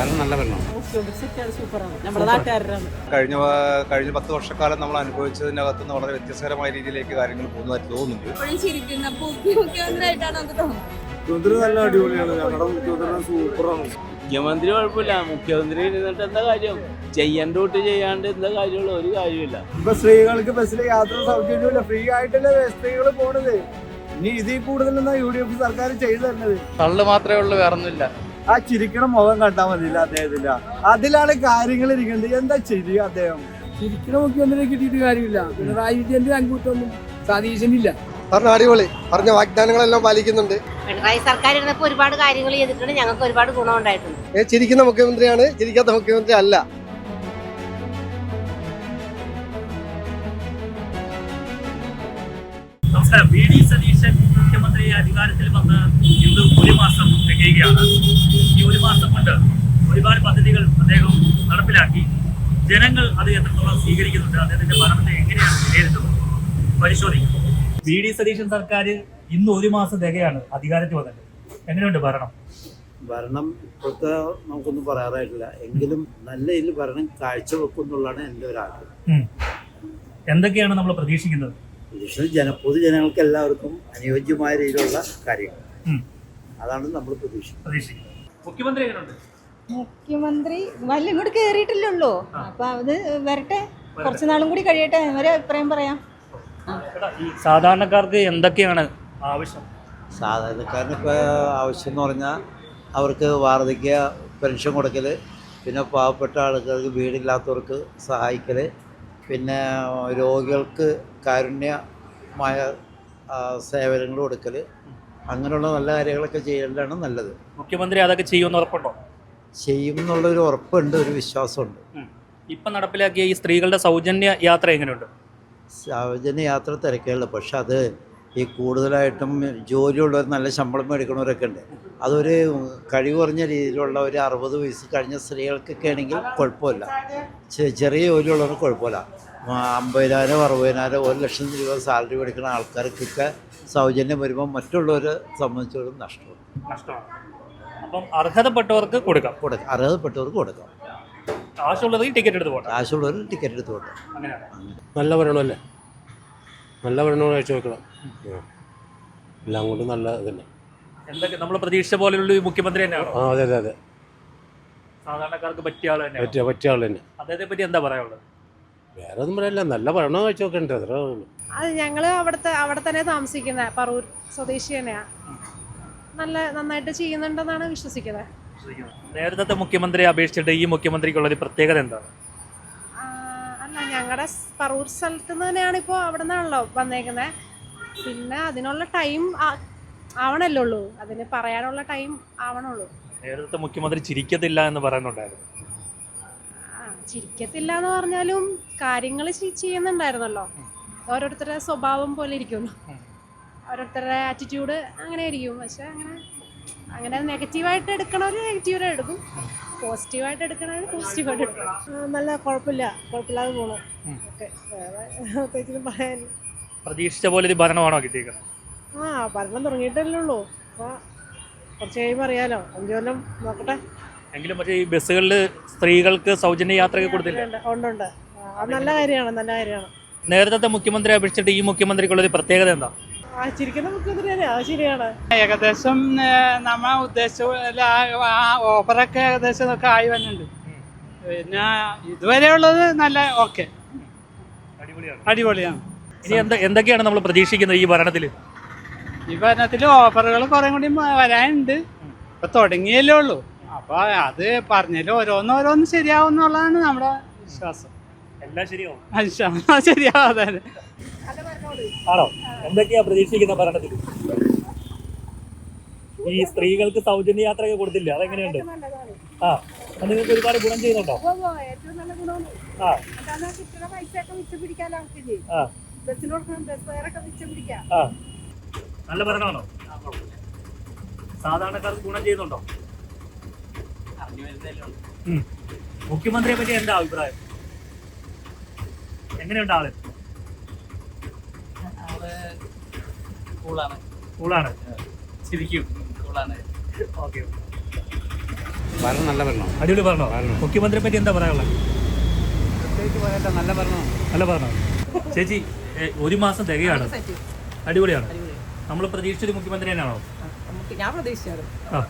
ഭരണം നല്ല ഭരണമാണ്. കഴിഞ്ഞ 10 വർഷക്കാലം നമ്മൾ അനുഭവിച്ചതിനകത്തുനിന്ന് വളരെ വ്യത്യസ്തകരമായ രീതിയിലേക്ക് കാര്യങ്ങൾ പോകുന്നതായിട്ട് തോന്നുന്നുണ്ട്. മുഖ്യമന്ത്രി നല്ല അടിപൊളിയാണ്. ഞങ്ങളുടെ മുഖ്യമന്ത്രി സൂപ്പറാണ്. മുഖ്യമന്ത്രി കുഴപ്പമില്ല. മുഖ്യമന്ത്രി ഇരുന്നിട്ട് എന്താ കാര്യം? ചെയ്യേണ്ട തൊട്ട് ചെയ്യാണ്ട് എന്താ കാര്യമുള്ള ഒരു കാര്യമില്ല. ഇപ്പൊ സ്ത്രീകൾക്ക് ബസ്സിൽ യാത്ര സൗജന്യമില്ല, ഫ്രീ ആയിട്ടല്ലേ സ്ത്രീകൾ പോണത്. ഇനി ഇതിൽ കൂടുതലെന്നാ UDF സർക്കാർ ചെയ്തു തരുന്നത്. തള്ളു മാത്രമേ ഉള്ളൂ, വേറൊന്നുമില്ല. ആ ചിരിക്കണ മുഖം കണ്ടാൽ മതിയില്ല അദ്ദേഹത്തില്ല. അതിലാണ് കാര്യങ്ങൾ ഇരിക്കുന്നത്. എന്താ ശരി അദ്ദേഹം ചിരിക്കണ മുഖ്യമന്ത്രിയെ കിട്ടിയിട്ട് കാര്യമില്ല. പിണറായി വിജയന്റെ അങ്കൂറ്റൊന്നും സതീശനില്ല. പറഞ്ഞ അടിപൊളി, പറഞ്ഞ വാഗ്ദാനങ്ങളെല്ലാം പാലിക്കുന്നുണ്ട്. പിണറായി സർക്കാർ ഇരുന്നപ്പോൾ ഒരുപാട് കാര്യങ്ങൾ ചെയ്തിട്ടുണ്ട്. ഞങ്ങൾക്ക് ഒരുപാട് ഗുണമുണ്ടായിട്ടുണ്ട്. ചിരിക്കുന്ന മുഖ്യമന്ത്രിയാണ്, ചിരിക്കാത്ത മുഖ്യമന്ത്രി അല്ല. നമസ്കാരം. VD സതീശൻ മുഖ്യമന്ത്രി അധികാരത്തിൽ വന്ന് ഇന്ന് 1 മാസം തികയുകയാണ്. ഈ 1 മാസം കൊണ്ട് ഒരുപാട് പദ്ധതികൾ അദ്ദേഹം നടപ്പിലാക്കി. ജനങ്ങൾ അത് എത്രത്തോളം സ്വീകരിക്കുന്നുണ്ട്, അദ്ദേഹത്തിന്റെ ഭരണത്തെ എങ്ങനെയാണ് വിലയിരുത്തുന്നത് പരിശോധിക്കും. VD സതീശൻ സർക്കാർ ഇന്ന് 1 മാസം തികയാണ് അധികാരത്തിൽ വന്നത്. എങ്ങനെയുണ്ട് ഭരണം? ഭരണം ഇപ്പോഴത്തെ നമുക്കൊന്നും പറയാറായിട്ടില്ല. എങ്കിലും നല്ല ഇതിൽ ഭരണം കാഴ്ചവെക്കും എന്നുള്ളതാണ് എൻ്റെ ഒരു ആഗ്രഹം. എന്തൊക്കെയാണ് നമ്മൾ പ്രതീക്ഷിക്കുന്നത്? പൊതുജനങ്ങൾക്ക് എല്ലാവർക്കും അനുയോജ്യമായ രീതിയിലുള്ള കാര്യങ്ങൾ, അതാണ് നമ്മൾ പ്രതീക്ഷിക്കുന്നത്. മുഖ്യമന്ത്രി എങ്ങനെയുണ്ട്? മുഖ്യമന്ത്രി വല്ല ഇങ്ങോട്ട് കയറിയിട്ടില്ലല്ലോ. അപ്പൊ അത് വരട്ടെ, കുറച്ചു നാളും കൂടി കഴിയട്ടെ, അവരെ അഭിപ്രായം പറയാം. സാധാരണക്കാർക്ക് എന്തൊക്കെയാണ് ആവശ്യം? സാധാരണക്കാരന് ഇപ്പോൾ ആവശ്യം എന്ന് പറഞ്ഞാൽ അവർക്ക് വാർദ്ധക്യ പെൻഷൻ കൊടുക്കൽ, പിന്നെ പാവപ്പെട്ട ആളുകൾക്ക് വീടില്ലാത്തവർക്ക് സഹായിക്കൽ, പിന്നെ രോഗികൾക്ക് കാരുണ്യമായ സേവനങ്ങൾ കൊടുക്കൽ, അങ്ങനെയുള്ള നല്ല കാര്യങ്ങളൊക്കെ ചെയ്യേണ്ടതാണ് നല്ലത്. മുഖ്യമന്ത്രി അതൊക്കെ ചെയ്യുമെന്ന് ഉറപ്പുണ്ടോ? ചെയ്യും എന്നുള്ളൊരു ഉറപ്പുണ്ട്, ഒരു വിശ്വാസമുണ്ട്. ഇപ്പം നടപ്പിലാക്കിയ ഈ സ്ത്രീകളുടെ സൗജന്യ യാത്ര എങ്ങനെയുണ്ട്? സൗജന്യ യാത്ര തിരക്കുകളില്ല, പക്ഷെ അത് ഈ കൂടുതലായിട്ടും ജോലിയുള്ളവർ നല്ല ശമ്പളം മേടിക്കുന്നവരൊക്കെ ഉണ്ട്. അതൊരു കഴിവ് കുറഞ്ഞ രീതിയിലുള്ള ഒരു 60 വയസ്സ് കഴിഞ്ഞ സ്ത്രീകൾക്കൊക്കെ ആണെങ്കിൽ കുഴപ്പമില്ല. ചെറിയ ജോലിയുള്ളവർക്ക് കുഴപ്പമില്ല. 50,000, 60,000, 1 ലക്ഷം രൂപ സാലറി മേടിക്കുന്ന ആൾക്കാർക്കൊക്കെ സൗജന്യം വരുമ്പോൾ മറ്റുള്ളവരെ സംബന്ധിച്ചോളം നഷ്ടമാണ്. അപ്പം അർഹതപ്പെട്ടവർക്ക് കൊടുക്കാം. അർഹതപ്പെട്ടവർക്ക് കൊടുക്കാം. ആവശ്യമുള്ളവർ ടിക്കറ്റ് എടുത്ത് പോകണം. ആവശ്യമുള്ളവർ ടിക്കറ്റ് എടുത്ത് പോകട്ടെ. നല്ല ഭരണമല്ലേ, നല്ല ഭരണമാണ് അയച്ചു വെക്കണം. എല്ലാം കൊണ്ട് നല്ല ഇതന്നെ. എന്തൊക്കെ നമ്മൾ പ്രതീക്ഷിച്ച പോലെയുള്ള മുഖ്യമന്ത്രി തന്നെയാണോ? അതെ അതെ അതെ, സാധാരണക്കാർക്ക് പറ്റിയ ആൾ തന്നെ. പറ്റിയ ആൾ തന്നെ. അദ്ദേഹത്തെ പറ്റി എന്താ പറയാനുള്ളത്? വേറെ ഒന്നും പറയല്ല, നല്ല ഭരണം അയച്ചു നോക്കണ്ടേ, അത്ര. അത് ഞങ്ങള് അവിടെ തന്നെ താമസിക്കുന്ന പറവൂർ സ്വദേശി തന്നെയാ. നന്നായിട്ട് ചെയ്യുന്നുണ്ടെന്നാണ് വിശ്വസിക്കുന്നത്. നേരത്തെ മുഖ്യമന്ത്രിയെ അപേക്ഷിച്ചിട്ട് ഈ മുഖ്യമന്ത്രിക്കുള്ളൊരു പ്രത്യേകത എന്താണ്? അല്ല, ഞങ്ങളുടെ പറവൂർ സ്ഥലത്ത് നിന്ന് തന്നെയാണ് ഇപ്പോൾ അവിടെ നിന്നാണല്ലോ വന്നേക്കുന്നത്. പിന്നെ അതിനുള്ള ടൈം ആവണല്ലോ ഉള്ളൂ, അതിന് പറയാനുള്ള ടൈം ആവണുള്ളൂ. നേരത്തെ മുഖ്യമന്ത്രി ചിരിക്കത്തില്ല എന്ന് പറയുന്നുണ്ടായിരുന്നു. ചിരിക്കത്തില്ല എന്ന് പറഞ്ഞാലും കാര്യങ്ങൾ ചെയ്യുന്നുണ്ടായിരുന്നല്ലോ. ഓരോരുത്തരുടെ സ്വഭാവം പോലെ ഇരിക്കുമല്ലോ, ഓരോരുത്തരുടെ ആറ്റിറ്റ്യൂഡ് അങ്ങനെ ആയിരിക്കും. പക്ഷെ അങ്ങനെ നെഗറ്റീവായിട്ട് എടുക്കണവർ നെഗറ്റീവായിട്ട് എടുക്കും, പോസിറ്റീവായിട്ട് എടുക്കണവർ പോസിറ്റീവായിട്ട് എടുക്കും. നല്ല കുഴപ്പമില്ലാതെ പോകണം. ഓക്കെ, പ്രത്യേകിച്ചൊന്നും പറയാൻ. പ്രതീക്ഷിച്ച പോലെ ഒരു ഭരണമാണോ കിട്ടിയിരിക്കുന്നത്? ഭരണം തുടങ്ങിയിട്ടല്ലേ ഉള്ളൂ. അപ്പോൾ കുറച്ച് കഴിയുമ്പോൾ അറിയാലോ, 5 കൊല്ലം നോക്കട്ടെ. എങ്കിലും പക്ഷേ ഈ ബസ്സുകളിൽ സ്ത്രീകൾക്ക് സൗജന്യ യാത്രയൊക്കെ കൊടുത്തില്ല? ഉണ്ട്. അത് നല്ല കാര്യമാണ്. നേരത്തെ മുഖ്യമന്ത്രിയെ അപേക്ഷിച്ചിട്ട് ഈ മുഖ്യമന്ത്രിക്കുള്ളൊരു പ്രത്യേകത എന്താ? ചിരിക്കുന്ന മുഖ്യമന്ത്രിയാണ്, അത് ശരിയാണ്. ഏകദേശം നമ്മൾ ഉദ്ദേശിച്ച ഓഫറൊക്കെ ഏകദേശം ഒക്കെ ആയി വന്നിട്ടുണ്ട്. പിന്നെ ഇതുവരെ ഉള്ളത് നല്ല ഓക്കെ, അടിപൊളിയാണ്. ഇനി എന്തൊക്കെയാണ് നമ്മൾ പ്രതീക്ഷിക്കുന്നത് ഈ ഭരണത്തിൽ? ഈ ഭരണത്തിൽ ഓഫറുകൾ കുറേ കൂടി വരാനുണ്ട്. ഇപ്പൊ തുടങ്ങിയല്ലേ ഉള്ളൂ. അപ്പൊ അത് പറഞ്ഞാലും ഓരോന്ന് ശരിയാവും എന്നുള്ളതാണ് നമ്മുടെ വിശ്വാസം. എല്ലാം ശരിയാവും, ശരിയാവും. അതെ. ആണോ? എന്തൊക്കെയാ പ്രതീക്ഷിക്കുന്ന ഭരണത്തിൽ? ഈ സ്ത്രീകൾക്ക് സൗജന്യ യാത്രയൊക്കെ കൊടുത്തില്ല, അതെങ്ങനെയുണ്ട്? അത് നിങ്ങൾക്ക് ഒരുപാട് ഗുണം ചെയ്യുന്നുണ്ടോ? നല്ല ഭരണമാണോ? സാധാരണക്കാർക്ക് ഗുണം ചെയ്യുന്നുണ്ടോ? മുഖ്യമന്ത്രിയെ പറ്റി എന്താ അഭിപ്രായം? എങ്ങനെയുണ്ട് ആള്? കൂളാണ്. ശരിക്കും കൂളാണ്. ഓക്കെ. ഭരണം നല്ല ഭരണം. അടിപൊളി പറഞ്ഞോ? മുഖ്യമന്ത്രിയെ പറ്റി എന്താ പറയാനുള്ളത്? നല്ല ഭരണം. നല്ല പറഞ്ഞോ ചേച്ചി? ഒരു മാസം തികയാണ്, അടിപൊളിയാണ്. നമ്മൾ പ്രതീക്ഷിച്ചൊരു മുഖ്യമന്ത്രി തന്നെയാണോ? ഞാൻ പ്രതീക്ഷിച്ചു. ആ,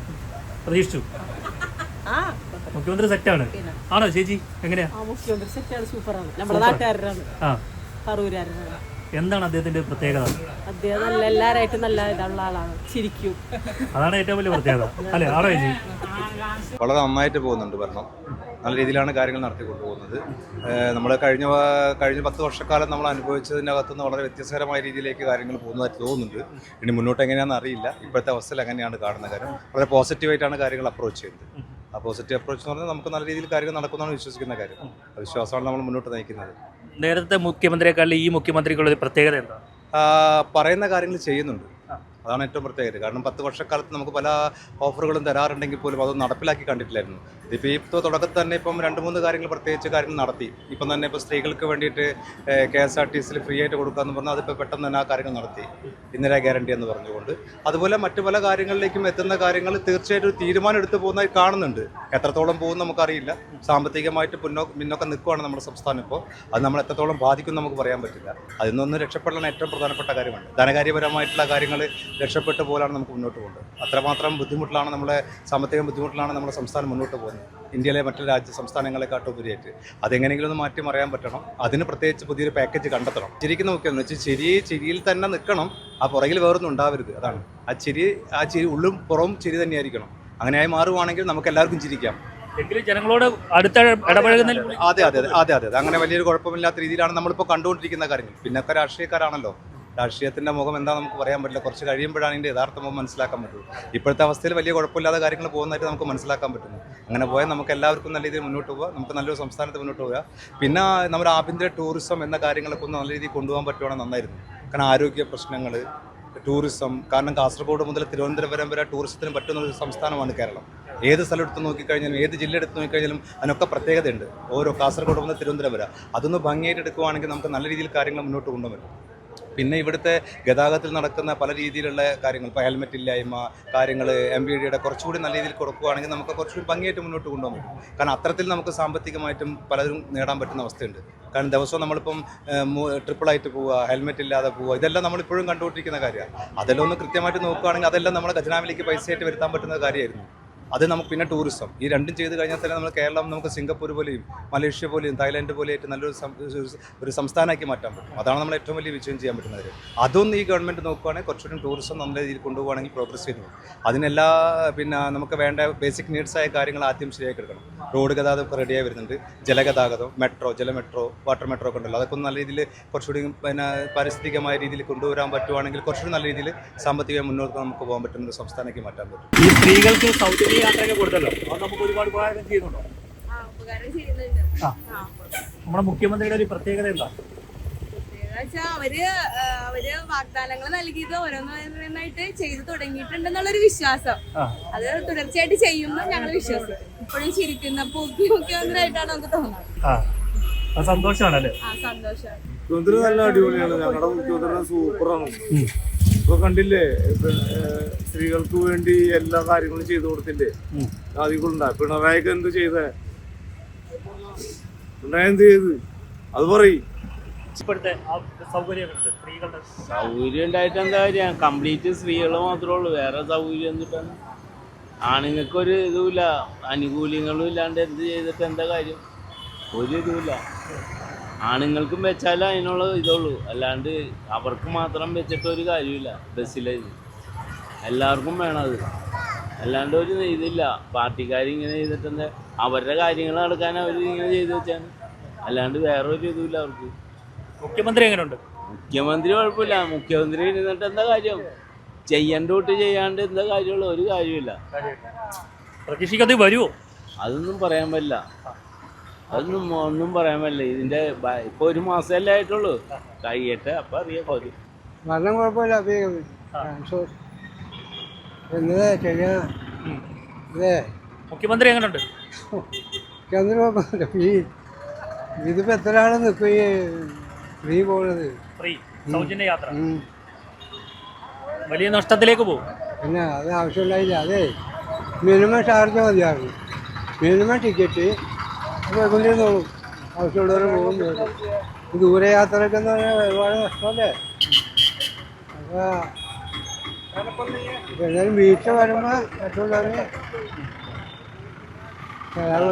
പ്രതീക്ഷിച്ചു. മുഖ്യമന്ത്രി സെറ്റാണ് ആണോ ചേച്ചി? എങ്ങനെയാ? മുഖ്യമന്ത്രി സെറ്റാണ്, സൂപ്പറാണ്. നമ്മുടെ നാട്ടുകാരനാണ്, ആ, പറവൂരാരനാണ്. എന്താണ് അദ്ദേഹത്തിന്റെ പ്രത്യേകത? അദ്ദേഹം നല്ല എല്ലാവരായിട്ടും നല്ല ഇതുള്ള ആളാണ്, ചിരിക്കും. അതാണ് ഏറ്റവും വലിയ പ്രത്യേകത അല്ലേ? ആണോ ചേച്ചി? വളരെ നന്നായിട്ട് പോകുന്നുണ്ട് ഭരണം. നല്ല രീതിയിലാണ് കാര്യങ്ങൾ നടത്തിക്കൊണ്ടുപോകുന്നത്. നമ്മൾ കഴിഞ്ഞ 10 വർഷക്കാലം നമ്മൾ അനുഭവിച്ചതിനകത്തുനിന്ന് വളരെ വ്യത്യസ്തകരമായ രീതിയിലേക്ക് കാര്യങ്ങൾ പോകുന്നതായിട്ട് തോന്നുന്നുണ്ട്. ഇനി മുന്നോട്ട് എങ്ങനെയാണെന്ന് അറിയില്ല. ഇപ്പോഴത്തെ അവസ്ഥയിൽ എങ്ങനെയാണ് കാണുന്ന കാര്യം വളരെ പോസിറ്റീവായിട്ടാണ് കാര്യങ്ങൾ അപ്രോച്ച് ചെയ്യുന്നത്. ആ പോസിറ്റീവ് അപ്രോച്ച് എന്ന് പറഞ്ഞാൽ നമുക്ക് നല്ല രീതിയിൽ കാര്യങ്ങൾ നടക്കുമെന്നാണ് വിശ്വസിക്കുന്ന കാര്യം. ആ വിശ്വാസമാണ് നമ്മൾ മുന്നോട്ട് നയിക്കുന്നത്. നേരത്തെ മുഖ്യമന്ത്രിയെക്കാളും ഈ മുഖ്യമന്ത്രിക്കുള്ള ഒരു പ്രത്യേകത എന്താ? പറയുന്ന കാര്യങ്ങൾ ചെയ്യുന്നുണ്ട്, അതാണ് ഏറ്റവും പ്രത്യേകത. കാരണം 10 വർഷക്കാലത്ത് നമുക്ക് പല ഓഫറുകളും തരാറുണ്ടെങ്കിൽ പോലും അതൊന്നും നടപ്പിലാക്കി കണ്ടിട്ടില്ലായിരുന്നു. ഇപ്പോൾ തുടക്കത്തിൽ തന്നെ ഇപ്പം 2-3 കാര്യങ്ങൾ പ്രത്യേകിച്ച് കാര്യങ്ങൾ നടത്തി. ഇപ്പം തന്നെ ഇപ്പോൾ സ്ത്രീകൾക്ക് വേണ്ടിയിട്ട് KSRTCയിൽ ഫ്രീ ആയിട്ട് കൊടുക്കാമെന്ന് പറഞ്ഞാൽ അതിപ്പോൾ പെട്ടെന്ന് തന്നെ ആ കാര്യങ്ങൾ നടത്തി, ഇന്ദിരാ ഗ്യാരണ്ടി എന്ന് പറഞ്ഞുകൊണ്ട്. അതുപോലെ മറ്റു പല കാര്യങ്ങളിലേക്കും എത്തുന്ന കാര്യങ്ങൾ തീർച്ചയായിട്ടും ഒരു തീരുമാനം എടുത്തു പോകുന്നതായി കാണുന്നുണ്ട്. എത്രത്തോളം പോകുമെന്ന് നമുക്കറിയില്ല. സാമ്പത്തികമായിട്ട് മുന്നോക്കം നിൽക്കുകയാണ് നമ്മുടെ സംസ്ഥാനം ഇപ്പോൾ. അത് നമ്മൾ എത്രത്തോളം ബാധിക്കും നമുക്ക് പറയാൻ പറ്റില്ല. അതിൽ നിന്ന് രക്ഷപ്പെടാൻ ഏറ്റവും പ്രധാനപ്പെട്ട കാര്യമാണ്. ധനകാര്യപരമായിട്ടുള്ള കാര്യങ്ങൾ രക്ഷപ്പെട്ട പോലാണ് നമുക്ക് മുന്നോട്ട് പോകുന്നത്. അത്രമാത്രം ബുദ്ധിമുട്ടിലാണ് നമ്മുടെ സാമ്പത്തിക ബുദ്ധിമുട്ടിലാണ് നമ്മുടെ സംസ്ഥാനം മുന്നോട്ട് പോകുന്നത്, ഇന്ത്യയിലെ മറ്റു സംസ്ഥാനങ്ങളെക്കാട്ടും ഉപരിയായിട്ട്. അതെങ്ങനെയെങ്കിലും ഒന്ന് മാറ്റി മറിയാൻ പറ്റണം. അതിന് പ്രത്യേകിച്ച് പുതിയൊരു പാക്കേജ് കണ്ടെത്തണം. ചിരിക്ക് നോക്കിയെന്ന് വെച്ചാൽ ചിരിയിൽ തന്നെ നിൽക്കണം, ആ പുറകിൽ വേറൊന്നും ഉണ്ടാവരുത്. അതാണ് ആ ചിരി ഉള്ളും പുറവും ചിരി തന്നെയായിരിക്കണം. അങ്ങനെയായി മാറുവാണെങ്കിൽ നമുക്ക് എല്ലാവർക്കും ചിരിക്കാം. ജനങ്ങളോട് അടുത്ത ഇടപഴകുന്നതിൽ അതെ അതെ അതെ അതെ അങ്ങനെ വലിയൊരു കുഴപ്പമില്ലാത്ത രീതിയിലാണ് നമ്മളിപ്പോൾ കണ്ടുകൊണ്ടിരിക്കുന്ന കാര്യങ്ങൾ. പിന്നൊക്കെ രാഷ്ട്രീയക്കാരാണല്ലോ, രാഷ്ട്രീയത്തിൻ്റെ മുഖം എന്താ നമുക്ക് പറയാൻ പറ്റില്ല. കുറച്ച് കഴിയുമ്പോഴാണ് ഇതിൻ്റെ യഥാർത്ഥ മുഖം മനസ്സിലാക്കാൻ പറ്റുള്ളൂ. ഇപ്പോഴത്തെ അവസ്ഥയിൽ വലിയ കുഴപ്പമില്ലാത്ത കാര്യങ്ങൾ പോകുന്നതായിട്ട് നമുക്ക് മനസ്സിലാക്കാൻ പറ്റുന്നു. അങ്ങനെ പോയാൽ നമുക്ക് എല്ലാവർക്കും നല്ല രീതിയിൽ മുന്നോട്ട് പോകാം, നമുക്ക് നല്ലൊരു സംസ്ഥാനത്ത് മുന്നോട്ട് പോകാം. പിന്നെ നമ്മുടെ ആഭ്യന്തര ടൂറിസം എന്ന കാര്യങ്ങളൊക്കെ ഒന്ന് നല്ല രീതിയിൽ കൊണ്ടുപോകാൻ പറ്റുവാണെങ്കിൽ നന്നായിരുന്നു. കാരണം ആരോഗ്യ പ്രശ്നങ്ങൾ, ടൂറിസം, കാരണം കാസർഗോഡ് മുതൽ തിരുവനന്തപുരം വരെ ടൂറിസത്തിന് പറ്റുന്ന ഒരു സംസ്ഥാനമാണ് കേരളം. ഏത് സ്ഥലം എടുത്ത് നോക്കിക്കഴിഞ്ഞാലും ഏത് ജില്ല എടുത്ത് നോക്കിക്കഴിഞ്ഞാലും അതിനൊക്കെ പ്രത്യേകതയുണ്ട്. ഓരോ കാസർഗോഡ് മുതൽ തിരുവനന്തപുരം വരെ അതൊന്ന് ഭംഗിയായിട്ട് എടുക്കുവാണെങ്കിൽ നമുക്ക് നല്ല രീതിയിൽ കാര്യങ്ങൾ മുന്നോട്ട് കൊണ്ടുപോകാൻ പറ്റും. പിന്നെ ഇവിടുത്തെ ഗതാഗതത്തിൽ നടക്കുന്ന പല രീതിയിലുള്ള കാര്യങ്ങൾ, ഇപ്പോൾ ഹെൽമെറ്റ് ഇല്ലായ്മ കാര്യങ്ങൾ MVDയുടെ കുറച്ചുകൂടി നല്ല രീതിയിൽ കൊടുക്കുകയാണെങ്കിൽ നമുക്ക് കുറച്ചുകൂടി ഭംഗിയായിട്ട് മുന്നോട്ട് കൊണ്ടുപോകാൻ പറ്റും. കാരണം അത്തരത്തിൽ നമുക്ക് സാമ്പത്തികമായിട്ടും പലരും നേടാൻ പറ്റുന്ന അവസ്ഥയുണ്ട്. കാരണം ദിവസവും നമ്മളിപ്പം ട്രിപ്പിളായിട്ട് പോവുക, ഹെൽമെറ്റ് ഇല്ലാതെ പോവുക, ഇതെല്ലാം നമ്മളിപ്പോഴും കണ്ടുകൊണ്ടിരിക്കുന്ന കാര്യമാണ്. അതെല്ലാം ഒന്ന് കൃത്യമായിട്ട് നോക്കുകയാണെങ്കിൽ അതെല്ലാം നമ്മുടെ ഖജനാവിലേക്ക് പൈസയായിട്ട് വരുത്താൻ പറ്റുന്ന കാര്യമായിരുന്നു. അത് നമുക്ക് പിന്നെ ടൂറിസം ഈ രണ്ടും ചെയ്ത് കഴിഞ്ഞാൽ തന്നെ നമ്മൾ കേരളം നമുക്ക് സിംഗപ്പൂർ പോലെയും മലേഷ്യ പോലെയും തായ്ലാൻഡ് പോലെയായിട്ട് നല്ലൊരു സംസ്ഥാനമാക്കി മാറ്റാൻ പറ്റും. അതാണ് നമ്മൾ ഏറ്റവും വലിയ വിജയം ചെയ്യാൻ പറ്റുന്നത്. അതൊന്നും ഈ ഗവൺമെൻറ് നോക്കുകയാണെങ്കിൽ കുറച്ചുകൂടി ടൂറിസം നല്ല രീതിയിൽ കൊണ്ടുപോകുകയാണെങ്കിൽ പ്രോഗ്രസ് ചെയ്തു പോകും. അതിനെല്ലാ പിന്നെ നമുക്ക് വേണ്ട ബേസിക് നീഡ്സായ കാര്യങ്ങൾ ആദ്യം ശരിയാക്കി എടുക്കണം. റോഡ് ഗതാഗതം റെഡിയായി വരുന്നുണ്ട്, ജലഗതാഗതം, മെട്രോ, വാട്ടർ മെട്രോ ഒക്കെ ഉണ്ടല്ലോ. അതൊക്കെ ഒന്ന് നല്ല രീതിയിൽ കുറച്ചുകൂടി പിന്നെ പാരിസ്ഥിതികമായ രീതിയിൽ കൊണ്ടുവരാൻ പറ്റുവാണെങ്കിൽ കുറച്ചുകൂടി നല്ല രീതിയിൽ സാമ്പത്തികമായി മുന്നോട്ട് നമുക്ക് പോകാൻ പറ്റുന്ന ഒരു സംസ്ഥാനമാക്കി മാറ്റാൻ പറ്റും. ഈ സ്ത്രീകൾക്ക് സൗജന്യ യാത്രയൊക്കെ കൊടുത്തല്ലോ, അത് നമുക്ക് ഒരുപാട് ഉപകാരം ചെയ്യുന്നുണ്ടോ? നമ്മുടെ മുഖ്യമന്ത്രിയുടെ ഒരു പ്രത്യേകത എന്താ? അവര് വാഗ്ദാനങ്ങൾ നൽകിയത് ഓരോന്നായിട്ട് ചെയ്തു തുടങ്ങിയിട്ടുണ്ടെന്നുള്ളൊരു വിശ്വാസം, അത് തുടർച്ചയായിട്ട് ചെയ്യുമ്പോൾ ഞങ്ങൾ വിശ്വസിക്കും. ഇപ്പോഴും ചിരിക്കുന്ന മുഖ്യമന്ത്രിയായിട്ടാണ് നമുക്ക് തോന്നുന്നത്. സന്തോഷമാണല്ലേ? സന്തോഷമാണ്. മുഖ്യമന്ത്രി നല്ല അടിപൊളിയാണ്. ഞങ്ങളുടെ മുഖ്യമന്ത്രി സൂപ്പറാണ്. ഇപ്പൊ കണ്ടില്ലേ, സ്ത്രീകൾക്ക് വേണ്ടി എല്ലാ കാര്യങ്ങളും ചെയ്തു കൊടുത്തില്ലേ ജാതികളുണ്ടാ. പിണറായിക്ക് എന്ത് ചെയ്തേ? പിണറായി എന്ത് ചെയ്ത് അത് പറയും. സൗകര്യം ഉണ്ടായിട്ട് എന്താ കാര്യം? കംപ്ലീറ്റ് സ്ത്രീകൾ മാത്രമേ ഉള്ളൂ, വേറെ സൗകര്യം എന്തിട്ടാണ്? ആണുങ്ങൾക്കൊരു ഇതുമില്ല, ആനുകൂല്യങ്ങളും ഇല്ലാണ്ട് എന്ത് ചെയ്തിട്ട് എന്താ കാര്യം? ഒരു ഇതുമില്ല. ആണുങ്ങൾക്കും വെച്ചാൽ അതിനുള്ള ഇതുള്ളൂ, അല്ലാണ്ട് അവർക്ക് മാത്രം വെച്ചിട്ട് ഒരു കാര്യമില്ല. ബസ്സിലേക്ക് എല്ലാവർക്കും വേണം അത്, അല്ലാണ്ട് ഒരു ഇതില്ല. പാർട്ടിക്കാരിങ്ങനെ ചെയ്തിട്ട് എന്താ? അവരുടെ കാര്യങ്ങൾ നടക്കാൻ അവർ ഇങ്ങനെ ചെയ്തു വെച്ചാണ്, അല്ലാണ്ട് വേറെ ഒരു ഇതുമില്ല അവർക്ക്. മുഖ്യമന്ത്രി എങ്ങനെയുണ്ട്? മുഖ്യമന്ത്രി കുഴപ്പമില്ല. മുഖ്യമന്ത്രി ഇരുന്നിട്ട് എന്താ കാര്യം? ചെയ്യേണ്ട തൊട്ട് ചെയ്യാണ്ട് എന്താ കാര്യമുള്ളൂ? ഒരു കാര്യമില്ല. പ്രതീക്ഷിക്കാതെ വരുമോ? അതൊന്നും പറയാൻ പറ്റില്ല, ഒന്നും പറയാൻ പറ്റില്ല. ഇതിന്റെ ഇപ്പൊ 1 മാസമല്ലേ ആയിട്ടുള്ളൂ, കഴിയട്ടെ അപ്പൊ അറിയാം. ഭരണം കുഴപ്പമില്ല. മുഖ്യമന്ത്രി എങ്ങനെയുണ്ട്? ഇതിപ്പോ എത്ര ആള് നിൽക്കും ഈ ഫ്രീ പോണത്? ഫ്രീ സൗജന്യ യാത്ര വലിയ നഷ്ടത്തിലേക്ക് പോകും. പിന്നെ അത് ആവശ്യമുണ്ടായില്ല. അതെ, മിനിമം ചാർജ് മതിയാകും. മിനിമം ടിക്കറ്റ് പോയിക്കൊണ്ടിരുന്നോളും. ആവശ്യമുള്ളവർ പോകും വരും. ദൂരയാത്രയൊക്കെ എന്ന് പറഞ്ഞാൽ ഒരുപാട് നഷ്ടമല്ലേ. അപ്പോൾ എന്നാലും വീഴ്ച വരുമ്പോൾ മറ്റുള്ളവരെ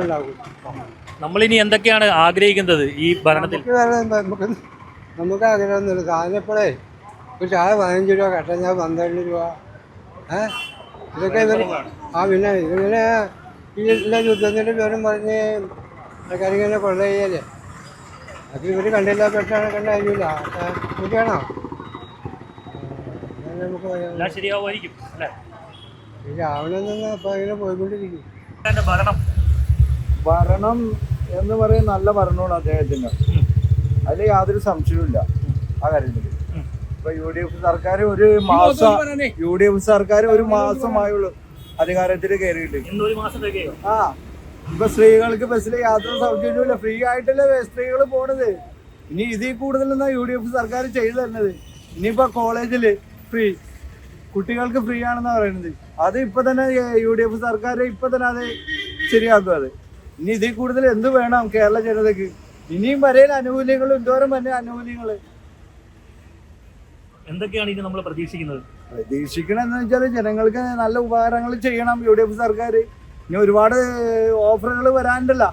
ഉണ്ടാകും. നമ്മളിനി എന്തൊക്കെയാണ് ആഗ്രഹിക്കുന്നത് ഈ ഭരണത്തിൽ? നമുക്ക് ആഗ്രഹമൊന്നുമില്ല. സാധനം ഇപ്പോഴേ ഒരു ചായ 15 രൂപ, കട്ടൻ ചായ 12 രൂപ. ഇതൊക്കെ ഇവർ പിന്നെ ഇങ്ങനെ ഈ എല്ലാ യുദ്ധത്തിൻ്റെ പേരും പറഞ്ഞ് ആൾക്കാരിങ്ങനെ കൊള്ള ചെയ്യല്ലേ. അത് ഇവർ കണ്ടില്ല, പെട്ടാണ് കണ്ട കഴിയില്ല. നോക്കിയാണോ നമുക്ക് ശരിയാവുമായിരിക്കും അല്ലേ? രാവണമെന്ന് അപ്പം ഇങ്ങനെ പോയിക്കൊണ്ടിരിക്കും. ഭരണം എന്ന് പറയുന്നത് നല്ല ഭരണമാണ് അദ്ദേഹത്തിന്, അതിൽ യാതൊരു സംശയവുമില്ല ആ കാര്യത്തിൽ. ഇപ്പൊ UDF സർക്കാർ ഒരു മാസമായുള്ളൂ അധികാരത്തിൽ കയറിയിട്ട്. ഇപ്പൊ സ്ത്രീകൾക്ക് ബസ്സിൽ യാത്ര സൗജന്യമില്ല, ഫ്രീ ആയിട്ടല്ലേ സ്ത്രീകൾ പോണത്. ഇനി ഇതിൽ കൂടുതലൊന്നും UDF സർക്കാർ ചെയ്തു തരുന്നത്. ഇനിയിപ്പോ കോളേജില് ഫ്രീ, കുട്ടികൾക്ക് ഫ്രീ ആണെന്ന് പറയുന്നത്. അത് ഇപ്പൊ തന്നെ UDF സർക്കാർ ഇപ്പൊ തന്നെ അത് ശരിയാക്കും. അത് ഇനി ഇതിൽ കൂടുതൽ എന്ത് വേണം കേരള ജനതയ്ക്ക്? ഇനിയും വരയിൽ ആനുകൂല്യങ്ങൾ എന്തോരം തന്നെ ആനുകൂല്യങ്ങൾ. എന്തൊക്കെയാണ് ഇനി നമ്മൾ പ്രതീക്ഷിക്കുന്നത്? പ്രതീക്ഷിക്കണമെന്ന് വെച്ചാൽ ജനങ്ങൾക്ക് നല്ല ഉപകാരങ്ങൾ ചെയ്യണം UDF സർക്കാർ. ഇനി ഒരുപാട് ഓഫറുകൾ വരാനുണ്ടല്ല.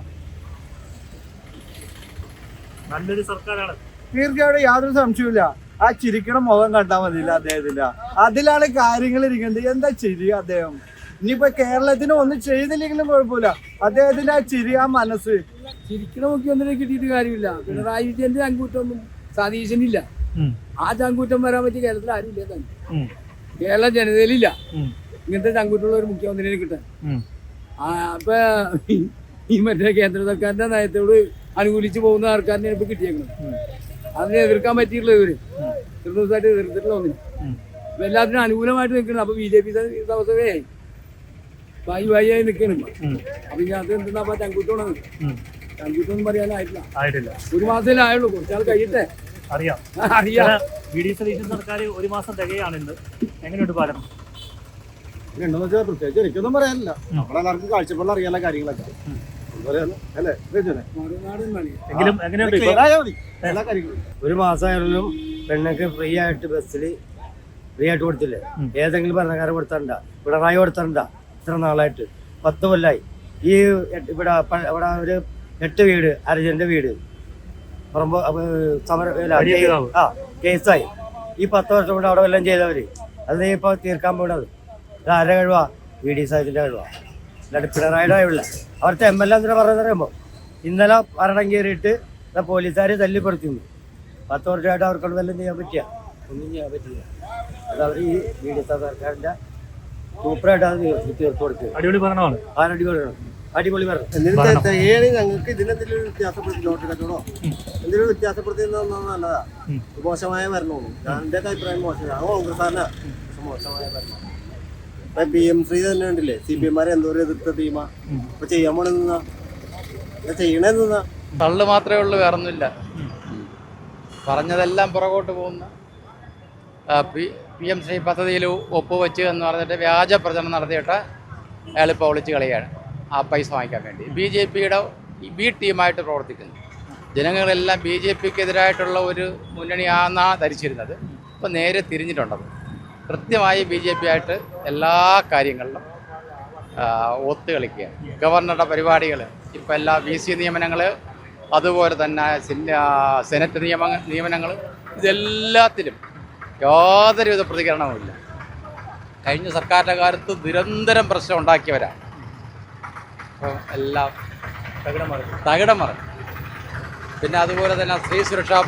നല്ലൊരു സർക്കാരാണ് തീർച്ചയായിട്ടും, യാതൊരു സംശയമില്ല. ആ ചിരിക്കണ മുഖം കണ്ടാൽ മതിയില്ല അദ്ദേഹത്തിന്റെ, അതിലാണ് കാര്യങ്ങൾ ഇരിക്കുന്നത്. എന്താ ചിരി അദ്ദേഹം. ഇനിയിപ്പോ കേരളത്തിന് ഒന്നും ചെയ്തില്ലെങ്കിലും കുഴപ്പമില്ല, അദ്ദേഹത്തിന്റെ ആ ചിരി, ആ മനസ്സ്. ചിരിക്കണ മുഖ്യമന്ത്രി കിട്ടിയിട്ട് കാര്യമില്ല. പിണറായി വിജയന്റെ ചങ്കൂറ്റൊന്നും സതീശനില്ല. ആ ചങ്കൂറ്റം വരാൻ പറ്റിയ കേരളത്തിൽ ആരും ഇല്ല തന്നെ. കേരള ജനതയിലില്ല ഇങ്ങനത്തെ ചങ്കൂറ്റുള്ള ഒരു മുഖ്യമന്ത്രിനെ കിട്ടാൻ. ഇപ്പൊ ഈ മറ്റേ കേന്ദ്ര സർക്കാരിന്റെ നയത്തോട് അനുകൂലിച്ച് പോകുന്ന ആൾക്കാരിനെ ഇപ്പൊ കിട്ടിയേക്കണം. അതിനെ എതിർക്കാൻ പറ്റിയിട്ടുള്ള ഇവര് ഇത്ര ദിവസമായിട്ട് എതിർത്തിട്ടുള്ള ഒന്നിന് ഇപ്പൊ എല്ലാത്തിനും അനുകൂലമായിട്ട് നിൽക്കണം. അപ്പൊ BJP അവസരേ വായി നിൽക്കണം. അപ്പൊ ഇതിനകത്ത് എന്തെന്നാ ചങ്കൂറ്റോണം, ചങ്കൂറ്റൊന്നും പറയാനായിട്ടില്ല. ഒരു മാസമല്ലേ ആയുള്ളൂ, കുറച്ചാൾ കഴിയട്ടെ. അറിയാം. VD സതീശൻ സർക്കാർ ഒരു മാസം തികയാണ് ഇന്ന്. എങ്ങനെയുണ്ട് പാലം? രണ്ടെന്ന് വെച്ചാൽ പ്രത്യേകിച്ച് എനിക്കൊന്നും പറയാനില്ല. നമ്മളെല്ലാവർക്കും കാഴ്ചപ്പാടിൽ അറിയാനുള്ള കാര്യങ്ങളൊക്കെ അല്ലേ. എങ്കിലും എങ്ങനെയുണ്ട് എല്ലാ കാര്യങ്ങളും ഒരു മാസമായാലും പെണ്ണൊക്കെ ഫ്രീ ആയിട്ട് ബസ്സിൽ ഫ്രീ ആയിട്ട് കൊടുത്തില്ലേ? ഏതെങ്കിലും ഭരണക്കാരൻ കൊടുത്തിട്ടുണ്ട? പിണറായി കൊടുത്തിട്ടുണ്ട? ഇത്ര നാളായിട്ട് 10 കൊല്ലമായി. ഈ ഇവിടെ ഒരു 8 വീട്, അർജന്റ് വീട് കേസായി. ഈ 10 വർഷം കൊണ്ട് അവിടെ എല്ലാം ചെയ്തവര് അത് ഇപ്പൊ തീർക്കാൻ പോണത് ആരുടെ കഴിവാ? VD സതീശന്റെ കഴിവാ, അല്ലാണ്ട് പിണറായിയുടെ കഴിവില്ല. അവിടുത്തെ MLA എന്തിനാ പറയുമ്പോൾ ഇന്നലെ ഭരണം കയറിയിട്ട് പോലീസുകാർ തല്ലിപ്പെടുത്തിയിരുന്നു. 10 വർഷമായിട്ട് അവർക്കൊണ്ട് വല്ലതും ചെയ്യാൻ പറ്റിയ? ഒന്നും ചെയ്യാൻ പറ്റില്ല. അത് അവർ ഈ VD സർക്കാരിന്റെ സൂപ്പറായിട്ട് അത് തീർത്തു കൊടുക്കുക. അടിപൊളി ഭരണമാണ്. അടിപൊളി ഭരണം. ഞങ്ങൾക്ക് ഇതിനെന്തെങ്കിലും വ്യത്യാസപ്പെടുത്തി, നോട്ട് കച്ചവടോ എന്തെങ്കിലും വ്യത്യാസപ്പെടുത്തി നല്ലതാ. മോശമായ ഭരണമാണ്. എന്റെ അഭിപ്രായം മോശമാണ്. കോൺഗ്രസ്സാരനാ മോശമായ ഭരണം. PM ശ്രീ തന്നെ ഉണ്ടല്ലേ, CPM എന്തോരം എതിർത്ത ടീമാ. ഇപ്പൊ ചെയ്യാൻ പോണെന്നാ ചെയ്യണെന്നാ തള്ളു മാത്രമേ ഉള്ളൂ, വേറൊന്നുമില്ല. പറഞ്ഞതെല്ലാം പുറകോട്ട് പോകുന്ന PM ശ്രീ പദ്ധതിയിൽ ഒപ്പുവെച്ച് എന്ന് പറഞ്ഞിട്ട് വ്യാജ പ്രചരണം നടത്തിയിട്ട് അയാളിപ്പോൾ ഒളിച്ച് കളിയാണ് ആ പൈസ വാങ്ങിക്കാൻ വേണ്ടി. BJPയുടെ B ടീമായിട്ട് പ്രവർത്തിക്കുന്നു. ജനങ്ങളെല്ലാം BJPക്കെതിരായിട്ടുള്ള ഒരു മുന്നണിയാണെന്നാണ് ധരിച്ചിരുന്നത്. ഇപ്പോൾ നേരെ തിരിഞ്ഞിട്ടുണ്ടത്. കൃത്യമായി BJP ആയിട്ട് എല്ലാ കാര്യങ്ങളിലും ഒത്തു കളിക്കുകയാണ്. ഗവർണറുടെ പരിപാടികൾ, ഇപ്പോൾ എല്ലാ VC നിയമനങ്ങൾ, അതുപോലെ തന്നെ സെനറ്റ് നിയമനങ്ങൾ, ഇതെല്ലാത്തിലും യാതൊരുവിധ പ്രതികരണവുമില്ല. കഴിഞ്ഞ സർക്കാരിൻ്റെ കാലത്ത് നിരന്തരം പ്രശ്നം ഉണ്ടാക്കിയവരാണ്. അപ്പോൾ എല്ലാം തകിടം മറിഞ്ഞു. പിന്നെ അതുപോലെ തന്നെ സ്ത്രീ സുരക്ഷാ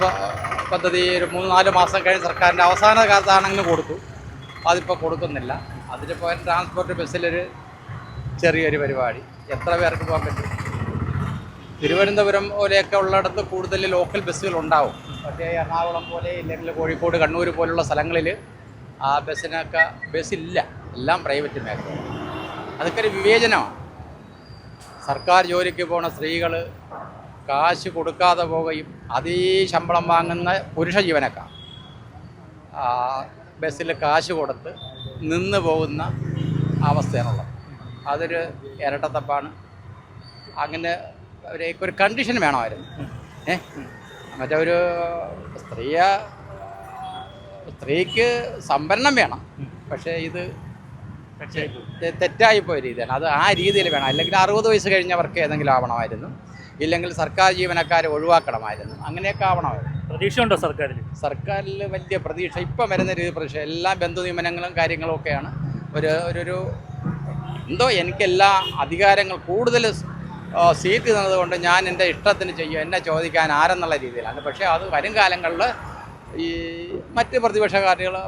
പദ്ധതി ഒരു 3-4 മാസം കഴിഞ്ഞ് സർക്കാരിൻ്റെ അവസാന കാലത്താണെങ്കിൽ കൊടുത്തു. അതിപ്പോൾ കൊടുക്കുന്നില്ല. അതിന് പോയാൽ ട്രാൻസ്പോർട്ട് ബസ്സിലൊരു ചെറിയൊരു പരിപാടി. എത്ര പേർക്ക് പോകാൻ പറ്റും? തിരുവനന്തപുരം പോലെയൊക്കെ ഉള്ളിടത്ത് കൂടുതൽ ലോക്കൽ ബസ്സുകൾ ഉണ്ടാവും. പക്ഷേ എറണാകുളം പോലെ ഇല്ലെങ്കിൽ കോഴിക്കോട്, കണ്ണൂർ പോലുള്ള സ്ഥലങ്ങളിൽ ആ ബസ്സില്ല. എല്ലാം പ്രൈവറ്റ് മേഖല. അതൊക്കെ ഒരു വിവേചനമാണ്. സർക്കാർ ജോലിക്ക് പോകുന്ന സ്ത്രീകൾ കാശ് കൊടുക്കാതെ പോവുകയും അതേ ശമ്പളം വാങ്ങുന്ന പുരുഷ ജീവനക്കാർ ബസ്സിൽ കാശ് കൊടുത്ത് നിന്ന് പോകുന്ന അവസ്ഥയാണുള്ളത്. അതൊരു ഇരട്ടത്തപ്പാണ്. അങ്ങനെ ഒരു കണ്ടീഷൻ വേണമായിരുന്നു. മറ്റേ ഒരു സ്ത്രീക്ക് സംവരണം വേണം, പക്ഷേ ഇത് തെറ്റായി പോയ രീതിയാണ്. അത് ആ രീതിയിൽ വേണം. അല്ലെങ്കിൽ 60 വയസ്സ് കഴിഞ്ഞവർക്ക് ഏതെങ്കിലും ആവണമായിരുന്നു, ഇല്ലെങ്കിൽ സർക്കാർ ജീവനക്കാരെ ഒഴിവാക്കണമായിരുന്നു. അങ്ങനെയൊക്കെ ആവണമായിരുന്നു. പ്രതീക്ഷയുണ്ടോ സർക്കാരിൽ? സർക്കാരിൽ വലിയ പ്രതീക്ഷ ഇപ്പം വരുന്ന രീതി പ്രതീക്ഷ. എല്ലാ ബന്ധു നിയമനങ്ങളും കാര്യങ്ങളും ഒക്കെയാണ്. ഒരു എന്തോ എനിക്കെല്ലാ അധികാരങ്ങൾ കൂടുതൽ സീറ്റ് തന്നതുകൊണ്ട് ഞാൻ എൻ്റെ ഇഷ്ടത്തിന് ചെയ്യും, എന്നെ ചോദിക്കാൻ ആരെന്നുള്ള രീതിയിലാണ്. പക്ഷേ അത് വരും കാലങ്ങളിൽ ഈ മറ്റ് പ്രതിപക്ഷ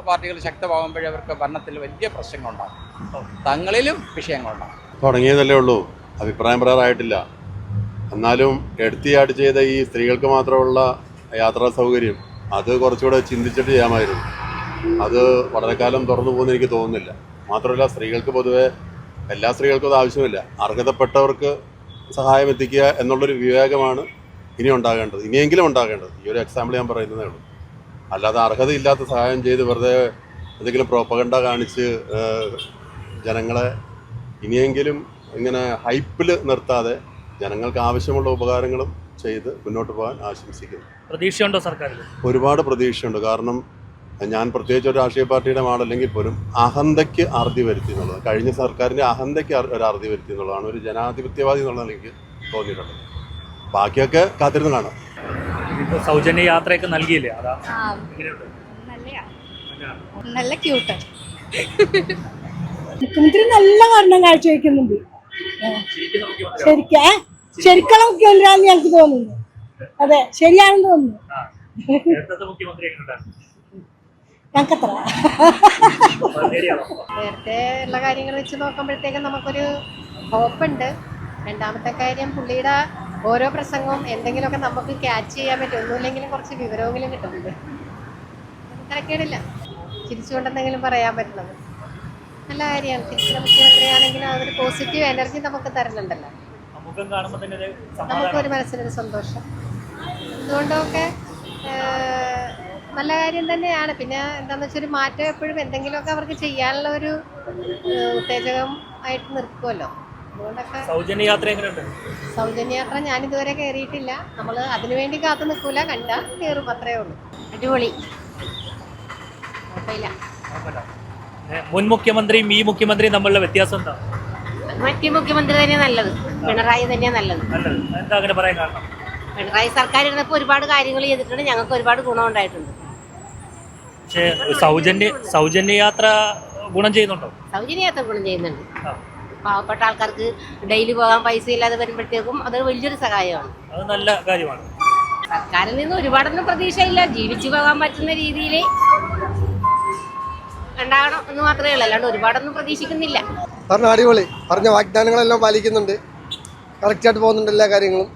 പാർട്ടികൾ ശക്തമാകുമ്പോഴേ അവർക്ക് ഭരണത്തിൽ വലിയ പ്രശ്നങ്ങളുണ്ടാകും, തങ്ങളിലും വിഷയങ്ങളുണ്ടാകും. തുടങ്ങിയതല്ലേ ഉള്ളൂ, അഭിപ്രായം പറയാറായിട്ടില്ല. എന്നാലും എടുത്തിയായിട്ട് ചെയ്ത ഈ സ്ത്രീകൾക്ക് മാത്രമുള്ള യാത്രാ സൗകര്യം അത് കുറച്ചുകൂടെ ചിന്തിച്ചിട്ട് ചെയ്യാമായിരുന്നു. അത് വളരെ കാലം തുറന്നു പോകുമെന്ന് എനിക്ക് തോന്നുന്നില്ല. മാത്രമല്ല, സ്ത്രീകൾക്ക് പൊതുവെ എല്ലാ സ്ത്രീകൾക്കും അത് ആവശ്യമില്ല. അർഹതപ്പെട്ടവർക്ക് സഹായം എത്തിക്കുക എന്നുള്ളൊരു വിവേകമാണ് ഇനി ഉണ്ടാകേണ്ടത്, ഇനിയെങ്കിലും ഉണ്ടാകേണ്ടത്. ഈ ഒരു എക്സാമ്പിൾ ഞാൻ പറയുന്നതേ ഉള്ളൂ. അല്ലാതെ അർഹതയില്ലാത്ത സഹായം ചെയ്ത് വെറുതെ എന്തെങ്കിലും പ്രോപ്പഗണ്ട കാണിച്ച് ജനങ്ങളെ ഇനിയെങ്കിലും ഇങ്ങനെ ഹൈപ്പിൽ നിർത്താതെ ജനങ്ങൾക്ക് ആവശ്യമുള്ള ഉപകാരങ്ങളും ചെയ്ത് മുന്നോട്ട് പോകാൻ ആശംസിക്കുന്നു. പ്രതീക്ഷയുണ്ടോ സർക്കാരിൽ? ഒരുപാട് പ്രതീക്ഷയുണ്ട്. കാരണം ഞാൻ പ്രത്യേകിച്ച് ഒരു രാഷ്ട്രീയ പാർട്ടിയുടെ ആളല്ലെങ്കിൽ പോലും അഹന്തയ്ക്ക് അറുതി വരുത്തി എന്നുള്ളത്, കഴിഞ്ഞ സർക്കാരിൻ്റെ അഹന്തയ്ക്ക് ഒരു അറുതി വരുത്തി എന്നുള്ളതാണ് ഒരു ജനാധിപത്യവാദി എന്നുള്ളത് എനിക്ക് തോന്നിയിട്ടുണ്ട്. ബാക്കിയൊക്കെ കാത്തിരുന്ന് കാണാം. സൗജന്യ യാത്രയൊക്കെ നൽകിയില്ലേ? അതാ നല്ല ക്യൂട്ട്. മുഖ്യമന്ത്രി നല്ല ഭരണം കാഴ്ചവെക്കുന്നുണ്ട്. ശരിക്കുള്ള മുഖ്യമന്ത്രിയാണെന്ന് ഞങ്ങൾക്ക് തോന്നുന്നു. അതെ, ശരിയാണെന്ന് തോന്നുന്നു. ഞങ്ങൾക്കത്ര നേരത്തെ ഉള്ള കാര്യങ്ങൾ വെച്ച് നോക്കുമ്പോഴത്തേക്കും നമുക്കൊരു ഹോപ്പുണ്ട്. രണ്ടാമത്തെ കാര്യം, പുള്ളിയുടെ ഓരോ പ്രസംഗവും എന്തെങ്കിലുമൊക്കെ നമുക്ക് ക്യാച്ച് ചെയ്യാൻ പറ്റും. ഒന്നുമില്ലെങ്കിലും കുറച്ച് വിവരമെങ്കിലും കിട്ടുന്നുണ്ട്. തിരക്കേടില്ല, ചിരിച്ചുകൊണ്ടെന്തെങ്കിലും പറയാൻ പറ്റുന്നത് നല്ല കാര്യമാണ്. തിരിച്ചുള്ള മുഖ്യമന്ത്രിയാണെങ്കിലും അതൊരു പോസിറ്റീവ് എനർജി നമുക്ക് തരുന്നുണ്ടല്ലോ. നമുക്കൊരു മനസ്സിനൊരു സന്തോഷം. അതുകൊണ്ടൊക്കെ നല്ല കാര്യം തന്നെയാണ്. പിന്നെ എന്താണെന്ന് വെച്ചാൽ ഒരു മാറ്റം എപ്പോഴും എന്തെങ്കിലുമൊക്കെ അവർക്ക് ചെയ്യാനുള്ള ഒരു ഉത്തേജകം ആയിട്ട് നിൽക്കുമല്ലോ. അതുകൊണ്ടൊക്കെ സൗജന്യ യാത്ര എങ്ങനെയുണ്ട്? സൗജന്യ യാത്ര ഞാനിതുവരെ കയറിയിട്ടില്ല. നമ്മൾ അതിനുവേണ്ടി കാത്തു നിൽക്കൂല, കണ്ടാൽ കയറും, അത്രേ ഉള്ളൂ. അടിപൊളി, കുഴപ്പമില്ല. മുൻ മുഖ്യമന്ത്രിയും ഈ മുഖ്യമന്ത്രിയും തമ്മിലുള്ള വ്യത്യാസം എന്താ? മറ്റേ മുഖ്യമന്ത്രി തന്നെയാണ് നല്ലത്, പിണറായി തന്നെയാണ് നല്ലത്. എന്താ അങ്ങനെ പറയാൻ കാരണം? പിണറായി സർക്കാർ ഇരുന്നപ്പോൾ ഒരുപാട് കാര്യങ്ങൾ ചെയ്തിട്ടുണ്ട്, ഞങ്ങൾക്ക് ഒരുപാട് ഗുണം ഉണ്ടായിട്ടുണ്ട്. പക്ഷേ സൗജന്യ യാത്ര ഗുണം ചെയ്യുന്നുണ്ടോ? സൗജന്യ യാത്ര ഗുണം ചെയ്യുന്നുണ്ട്. പാവപ്പെട്ട ആൾക്കാർക്ക് ഡെയിലി പോകാൻ പൈസ ഇല്ലാതെ വരുമ്പോഴത്തേക്കും അത് വലിയൊരു സഹായമാണ്. അത് നല്ല കാര്യമാണ്. സർക്കാരിൽ നിന്ന് ഒരുപാടൊന്നും പ്രതീക്ഷയില്ല, ജീവിച്ചു പോകാൻ പറ്റുന്ന രീതിയിൽ ഉണ്ടാകണം എന്ന് മാത്രമേ ഉള്ളൂ, അല്ലാണ്ട് ഒരുപാടൊന്നും പ്രതീക്ഷിക്കുന്നില്ല. പറഞ്ഞ അടിപൊളി, പറഞ്ഞ വാഗ്ദാനങ്ങളെല്ലാം പാലിക്കുന്നുണ്ട്, കറക്റ്റായിട്ട് പോകുന്നുണ്ട് എല്ലാ കാര്യങ്ങളും.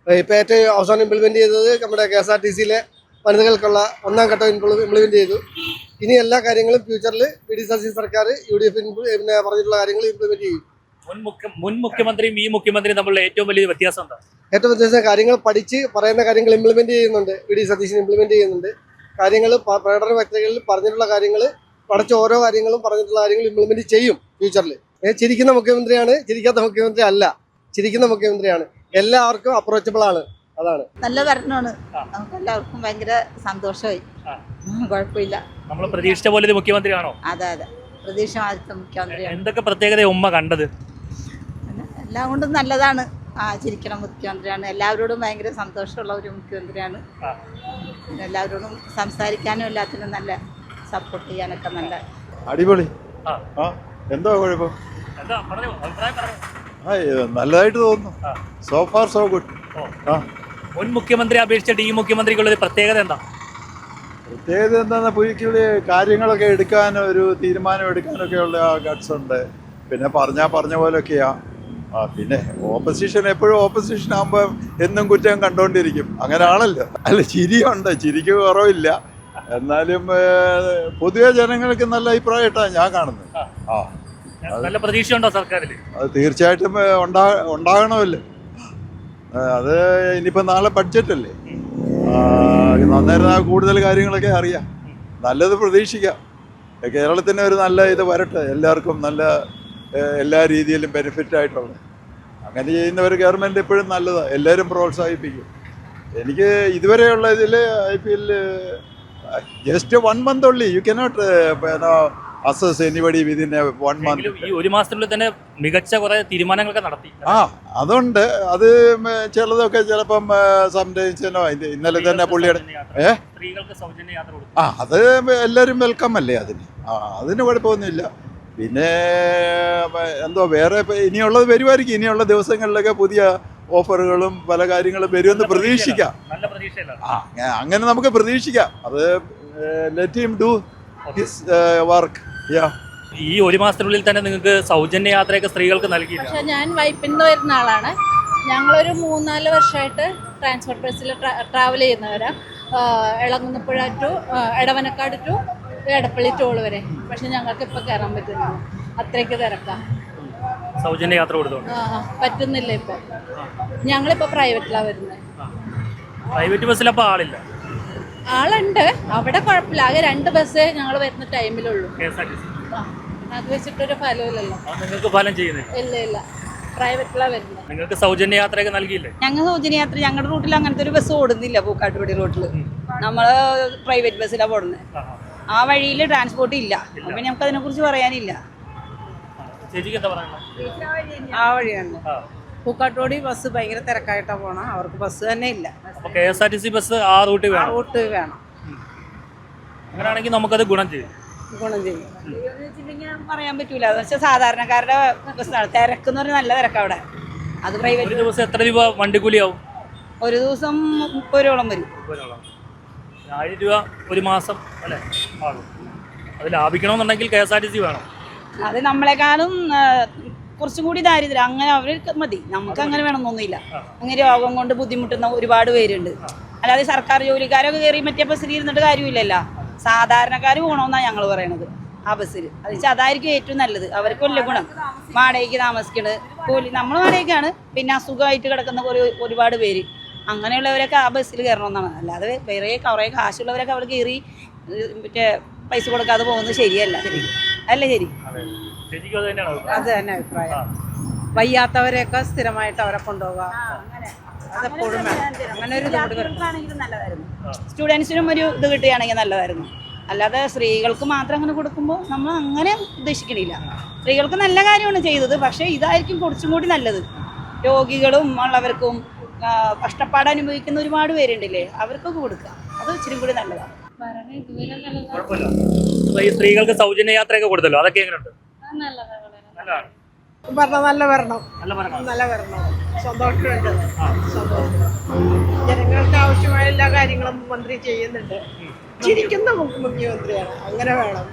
ഇപ്പോൾ ഏറ്റവും അവസാനം ഇംപ്ലിമെൻറ്റ് ചെയ്തത് നമ്മുടെ KSRTCയിലെ വനിതകൾക്കുള്ള 1ാം ഘട്ടം ഇംപ്ലിമെൻറ്റ് ചെയ്തു. ഇനി എല്ലാ കാര്യങ്ങളും ഫ്യൂച്ചറിൽ PDSRC സർക്കാർ UDF പിന്നെ പറഞ്ഞിട്ടുള്ള കാര്യങ്ങൾ ഇംപ്ലിമെൻറ്റ് ചെയ്യും. മുൻ മുഖ്യമന്ത്രിയും ഈ മുഖ്യമന്ത്രിയും തമ്മിലുള്ള ഏറ്റവും വലിയ വ്യത്യാസം എന്താ? ഏറ്റവും വ്യത്യാസം കാര്യങ്ങൾ പഠിച്ച് പറയുന്ന കാര്യങ്ങൾ ഇംപ്ലിമെൻറ്റ് ചെയ്യുന്നുണ്ട്. PD സതീശൻ ഇംപ്ലിമെൻറ്റ് ചെയ്യുന്നുണ്ട്. കാര്യങ്ങൾ പ്രകടന വ്യക്തികളിൽ പറഞ്ഞിട്ടുള്ള കാര്യങ്ങൾ പഠിച്ച ഓരോ കാര്യങ്ങളും പറഞ്ഞിട്ടുള്ള കാര്യങ്ങൾ ഇംപ്ലിമെൻറ്റ് ചെയ്യും ഫ്യൂച്ചറിൽ. ചിരിക്കുന്ന മുഖ്യമന്ത്രിയാണ്, ചിരിക്കാത്ത മുഖ്യമന്ത്രി അല്ല, ചിരിക്കുന്ന മുഖ്യമന്ത്രിയാണ്. എല്ലാവർക്കും അപ്രോച്ചബിൾ ആണ്. അതാണ് നല്ല ഭരണമാണ്. നമുക്ക് എല്ലാവർക്കും ഭയങ്കര സന്തോഷമായി. കുഴപ്പമില്ല. നമ്മൾ പ്രതീക്ഷിച്ച പോലെ മുഖ്യമന്ത്രിയാണോ? അതെ അതെ, പ്രതീക്ഷ മുഖ്യമന്ത്രിയാണ്. എന്തൊക്കെ പ്രത്യേകത ഉമ്മ കണ്ടത്? എല്ലാം കൊണ്ടും നല്ലതാണ്. ചിരിക്കണ മുഖ്യമന്ത്രിയാണ്. എല്ലാവരോടും ഭയങ്കര സന്തോഷമുള്ള ഒരു മുഖ്യമന്ത്രിയാണ്. എല്ലാവരോടും സംസാരിക്കാനും എല്ലാത്തിനും നല്ല സപ്പോർട്ട് ചെയ്യാനൊക്കെ നല്ല അടിപൊളി. എന്തോ കുഴപ്പം? നല്ലതായിട്ട് തോന്നുന്നു. So far so good. മുൻ മുഖ്യമന്ത്രി അപേക്ഷിച്ചിട്ട് ഈ മുഖ്യമന്ത്രിക്കുള്ള ഒരു പ്രത്യേകത എന്താ? പ്രത്യേകത എന്താണെന്ന് പുള്ളിക്കുള്ള കാര്യങ്ങളൊക്കെ എടുക്കാൻ, ഒരു തീരുമാനം എടുക്കാനൊക്കെ ഉള്ള ഗട്ട്സ് ഉണ്ട്. പിന്നെ പറഞ്ഞ പോലെയൊക്കെയാ. പിന്നെ ഓപ്പോസിഷൻ എപ്പോഴും ഓപ്പോസിഷൻ ആകുമ്പോൾ എന്നും കുറ്റം കണ്ടുകൊണ്ടിരിക്കും. അങ്ങനെയാണല്ലോ. അല്ല, ചിരിയുണ്ട്, ചിരിക്ക് കുറവില്ല. എന്നാലും പൊതുവെ ജനങ്ങൾക്ക് നല്ല അഭിപ്രായമായിട്ടാണ് ഞാൻ കാണുന്നത്. നല്ല പ്രതീക്ഷയുണ്ടോ സർക്കാരിൽ? അത് തീർച്ചയായിട്ടും ഉണ്ടാകണമല്ലോ. അത് ഇനിയിപ്പോൾ നാളെ ബഡ്ജറ്റല്ലേ, അന്നേരം കൂടുതൽ കാര്യങ്ങളൊക്കെ അറിയാം. നല്ലത് പ്രതീക്ഷിക്കാം. കേരളത്തിന് ഒരു നല്ല ഇത് വരട്ടെ, എല്ലാവർക്കും നല്ല എല്ലാ രീതിയിലും ബെനിഫിറ്റ് ആയിട്ടുള്ളത്. അങ്ങനെ ചെയ്യുന്നവർ ഗവൺമെൻറ് എപ്പോഴും നല്ലതാണ്, എല്ലാവരും പ്രോത്സാഹിപ്പിക്കും. എനിക്ക് ഇതുവരെയുള്ള ഇതിൽ IPL just 1 month only. You cannot assess anybody within 1 month. ഈ ഒരു മാസത്തിനുള്ളിൽ തന്നെ മികച്ച കുറെ തീരുമാനങ്ങളൊക്കെ നടത്തി. അതുണ്ട്. അത് ചിലതൊക്കെ ചിലപ്പം സംടൈംസ് ഇന്നലെ തന്നെ പുള്ളിയുടെ സ്ത്രീകൾക്ക് സൗജന്യ യാത്ര കൊടുക്കും. അത് എല്ലാവരും വെൽക്കം അല്ലേ അതിന്. അതിന് കുഴപ്പമൊന്നുമില്ല. പിന്നെ എന്തോ വേറെ ഇനിയുള്ളത് വരുമായിരിക്കും. ഇനിയുള്ള ദിവസങ്ങളിലൊക്കെ പുതിയ ഓഫറുകളും പല കാര്യങ്ങളും വരുമെന്ന് പ്രതീക്ഷിക്കാം. നല്ല പ്രതീക്ഷയല്ല. അങ്ങനെ നമുക്ക് പ്രതീക്ഷിക്കാം. അത് let him do his work. ഈ ഒരു മാസത്തിനുള്ളിൽ തന്നെ നിങ്ങൾക്ക് സൗജന്യ യാത്രയൊക്കെ സ്ത്രീകൾക്ക് നൽകിയില്ല. പക്ഷെ ഞാൻ വൈപ്പിൽ നിന്ന് വരുന്ന ആളാണ്. ഞങ്ങളൊരു 3-4 വർഷമായിട്ട് ട്രാൻസ്പോർട്ട് ബസ്സിൽ ട്രാവൽ ചെയ്യുന്നവരാ. Elankunnapuzha to Edavanakkad to Edappally toll വരെ. പക്ഷെ ഞങ്ങൾക്ക് ഇപ്പോൾ കയറാൻ പറ്റുന്നില്ല, അത്രയ്ക്ക് തിരക്കാം. സൗജന്യ യാത്ര കൊടുത്തോണ്ട് പറ്റുന്നില്ല ഇപ്പോൾ. ഞങ്ങളിപ്പോൾ പ്രൈവറ്റിലാണ് വരുന്നത്. പ്രൈവറ്റ് ബസ്സിലപ്പോൾ ആളില്ല? ആളുണ്ട്, അവിടെ കുഴപ്പമില്ല. ആകെ 2 ബസ് ഞങ്ങൾ വരുന്ന ടൈമിലുള്ളൂ. അത് വെച്ചിട്ടൊരു ഫലമില്ലല്ലോ. നിങ്ങൾക്ക് ഫലം ചെയ്യുന്നത് ഇല്ല, പ്രൈവറ്റിലാണ് വരുന്നത്. നിങ്ങൾക്ക് സൗജന്യ യാത്രയൊക്കെ നൽകിയില്ലേ? ഞങ്ങൾ സൗജന്യ യാത്ര, ഞങ്ങളുടെ റൂട്ടിൽ അങ്ങനത്തെ ഒരു ബസ് ഓടുന്നില്ല. പൂക്കാട്ടുപടി റൂട്ടിൽ നമ്മൾ പ്രൈവറ്റ് ബസ്സിലാണ് പോകുന്നത്. ആ വഴിയിൽ ട്രാൻസ്പോർട്ട് ഇല്ല. അപ്പം നമുക്ക് അതിനെക്കുറിച്ച് പറയാനില്ല. ആ വഴിയാണ് പൂക്കാട്ടുപടി ബസ് ഭയങ്കര തിരക്കായിട്ടാണ് പോകണം. അവർക്ക് ബസ് തന്നെ ഇല്ല. KSRTC ബസ് ആ റൂട്ട് വേണം. അങ്ങനെയാണെങ്കിൽ നമുക്കത് ഗുണം ചെയ്യും. പറയാൻ പറ്റൂല. അത് വെച്ചാൽ സാധാരണക്കാരുടെ ബസ്സാണ്. തിരക്കെന്ന് പറഞ്ഞാൽ നല്ല തിരക്ക് അവിടെ. അത് പ്രൈവറ്റ്. ഒരു ദിവസം എത്ര രൂപ വണ്ടിക്കൂലിയാവും? ഒരു ദിവസം 30 രൂപയോളം വരും. 1000 രൂപ ഒരു മാസം അല്ലേ ആകും. അത് ലാഭിക്കണമെന്നുണ്ടെങ്കിൽ KSRTC വേണം. അത് നമ്മളെക്കാളും കുറച്ചും കൂടി ദാരിദ്ര്യം. അങ്ങനെ അവർക്ക് മതി, നമുക്ക് അങ്ങനെ വേണമെന്നൊന്നുമില്ല. അങ്ങനെ രോഗം കൊണ്ട് ബുദ്ധിമുട്ടുന്ന ഒരുപാട് പേരുണ്ട്. അല്ലാതെ സർക്കാർ ജോലിക്കാരൊക്കെ കയറി മറ്റേ ബസ്സിൽ ഇരുന്നിട്ട് കാര്യമില്ലല്ലോ. സാധാരണക്കാർ പോകണമെന്നാണ് ഞങ്ങൾ പറയണത് ആ ബസ്സിൽ. അത് വെച്ചാൽ അതായിരിക്കും ഏറ്റവും നല്ലത്. അവർക്ക് വലിയ ഗുണം. വാടകയ്ക്ക് താമസിക്കണത് കൂലി നമ്മൾ വാടകയ്ക്കാണ്. പിന്നെ അസുഖമായിട്ട് കിടക്കുന്ന ഒരുപാട് പേര്, അങ്ങനെയുള്ളവരൊക്കെ ആ ബസ്സിൽ കയറണമെന്നാണ്. അല്ലാതെ വേറെ കുറേ കാശുള്ളവരൊക്കെ അവിടെ കയറി മറ്റേ പൈസ കൊടുക്കാതെ പോകുന്നത് ശരിയല്ല. അല്ലേ ശരി? അത് തന്നെ അഭിപ്രായം. വയ്യാത്തവരെയൊക്കെ സ്ഥിരമായിട്ട് അവരെ കൊണ്ടുപോകുക. അതെപ്പോഴും അങ്ങനെ ഒരു നല്ലതായിരുന്നു. സ്റ്റുഡൻസിനും ഒരു ഇത് കിട്ടുകയാണെങ്കിൽ നല്ലതായിരുന്നു. അല്ലാതെ സ്ത്രീകൾക്ക് മാത്രം അങ്ങനെ കൊടുക്കുമ്പോൾ നമ്മൾ അങ്ങനെ ഉദ്ദേശിക്കണില്ല. സ്ത്രീകൾക്ക് നല്ല കാര്യമാണ് ചെയ്തത്. പക്ഷേ ഇതായിരിക്കും കുറച്ചും കൂടി നല്ലത്. രോഗികളും ഉള്ളവർക്കും കഷ്ടപ്പാട് അനുഭവിക്കുന്ന ഒരുപാട് പേരുണ്ടല്ലേ, അവർക്കൊക്കെ കൊടുക്കുക. അത് ഇച്ചിരി കൂടി നല്ലതാണ്. ഈ സ്ത്രീകൾക്ക് സൗജന്യ യാത്രയൊക്കെ കൊടുത്തല്ലോ, അതൊക്കെ എങ്ങനെയുണ്ട്? നല്ല ഭരണം. സന്തോഷമുണ്ട്. ജനങ്ങൾക്ക് ആവശ്യമായ എല്ലാ കാര്യങ്ങളും മന്ത്രി ചെയ്യുന്നുണ്ട്. ചിരിക്കുന്ന മുഖ്യമന്ത്രിയാണ്. അങ്ങനെ വേണം.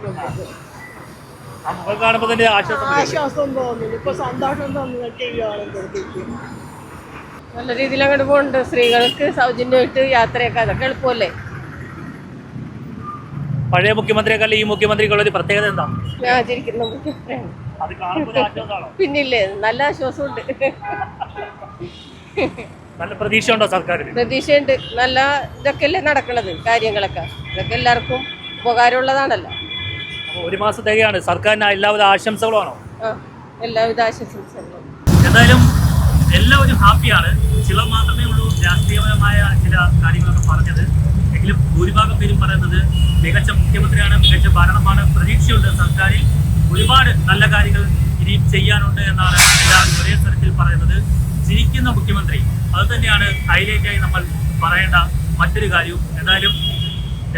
ആശ്വാസം തോന്നുന്നു. ഇപ്പൊ സന്തോഷം തോന്നുന്നു. TV കാണുമ്പോഴത്തേക്കും നല്ല രീതിയിൽ അങ്ങോട്ട് പോകുന്നുണ്ട്. സ്ത്രീകൾക്ക് സൗജന്യമായിട്ട് യാത്രയൊക്കെ അതൊക്കെ എളുപ്പമല്ലേ. പഴയ മുഖ്യമന്ത്രിയെക്കാൾ ഈ മുഖ്യമന്ത്രിക്കുള്ള ഒരു പ്രത്യേകത എന്താ? ആചരിക്കുന്ന മുഖ്യമന്ത്രിയാണ്. പിന്നില്ലേ, നല്ല ആശ്വാസമുണ്ട്. നല്ല പ്രതീക്ഷ ഉണ്ടോ സർക്കാരിന്? പ്രതീക്ഷയുണ്ട്. നല്ല ഇതൊക്കെയല്ലേ നടക്കണത് കാര്യങ്ങളൊക്കെ. ഇതൊക്കെ എല്ലാവർക്കും ഉപകാരമുള്ളതാണല്ലോ. ഒരു മാസത്തേക്കാണ്. സർക്കാരിന് എല്ലാവിധ ആശംസകളുമാണോ? എല്ലാവിധ ആശംസകളും. എന്തായാലും എല്ലാവരും ഹാപ്പിയാണ്. ചിലർ മാത്രമേ ഉള്ളൂ രാഷ്ട്രീയപരമായ ചില കാര്യങ്ങളൊക്കെ പറഞ്ഞത്. എങ്കിലും ഭൂരിഭാഗം പേരും പറയുന്നത് മികച്ച മുഖ്യമന്ത്രിയാണ്, മികച്ച ഭരണമാണ്, പ്രതീക്ഷയുണ്ട് സർക്കാരിൽ, ഒരുപാട് നല്ല കാര്യങ്ങൾ ഇനിയും ചെയ്യാനുണ്ട് എന്നാണ് എല്ലാവരും ഒരേ സ്ഥലത്തിൽ പറയുന്നത്. ചിരിക്കുന്ന മുഖ്യമന്ത്രി, അത് തന്നെയാണ് ഹൈലൈറ്റായി നമ്മൾ പറയേണ്ട മറ്റൊരു കാര്യവും. എന്തായാലും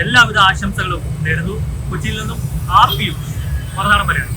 എല്ലാവിധ ആശംസകളും നേരുന്നു. കൊച്ചിയിൽ നിന്നും RPU മറുനാടൻ മലയാളം.